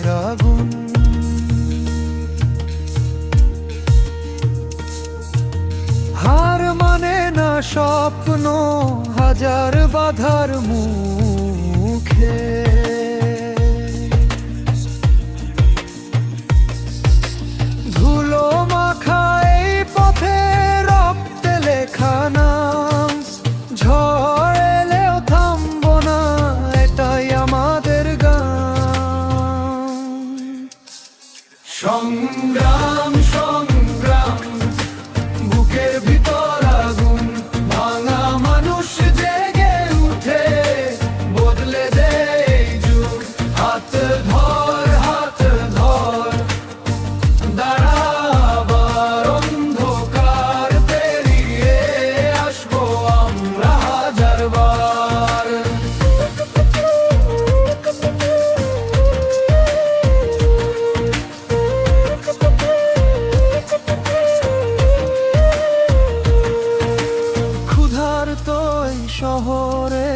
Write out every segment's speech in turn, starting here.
বুকের আগুন। হার মানে না স্বপ্ন হাজার বাধার মুখে, ধুলো মাখা এই পথে রক্তে লেখা নাম। ঝড় এলেও থামবো না, এটাই আমাদের গান। সংগ্রাম সংগ্রাম, বুকের ভিতর আগুন। ভাঙা মানুষ জেগে উঠে, বদলে দেয় এই যুগ। হাত ধর হাত ধর, দাঁড়াবার অন্ধকার পেরিয়ে আসবো আমরা হাজারবার। ক্ষুধার্ত এই শহরে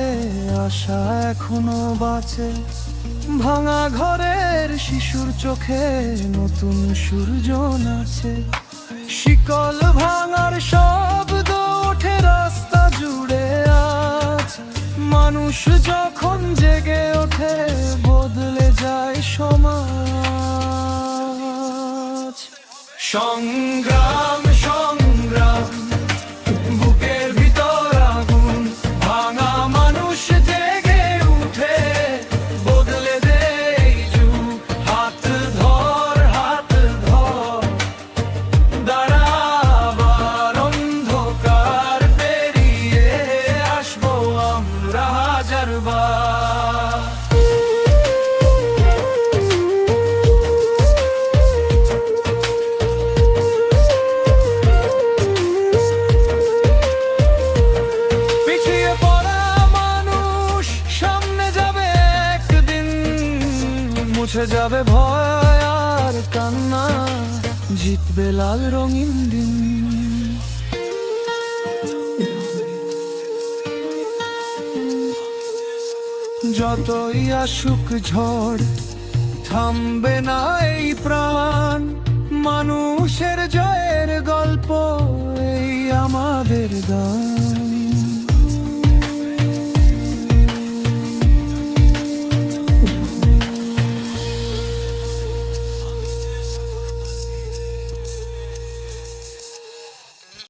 আশা এখনো বাঁচে। ভাঙা ঘরের শিশুর চোখে নতুন সূর্য নাচে। শিকল ভাঙার শব্দ ওঠে রাস্তা জুড়ে আজ। মানুষ যখন জেগে ওঠে, বদলে যায় সমাজ। সংগ্রাম সংগ্রাম, বুকের ভিতর আগুন। ভাঙা মানুষ জেগে উঠে, বদলে দেয় এই যুগ। হাত ধর হাত ধর, দাঁড়াবার অন্ধকার পেরিয়ে আসবো আমরা হাজারবার। পিছিয়ে পড়া মানুষ সামনে যাবে একদিন। মুছে যাবে ভয় আর কান্না, জিতবে লাল রঙিন দিন। যতই আসুক ঝড়, থামবে না এই প্রাণ। মানুষের জয়ের গল্প, এই আমাদের গান।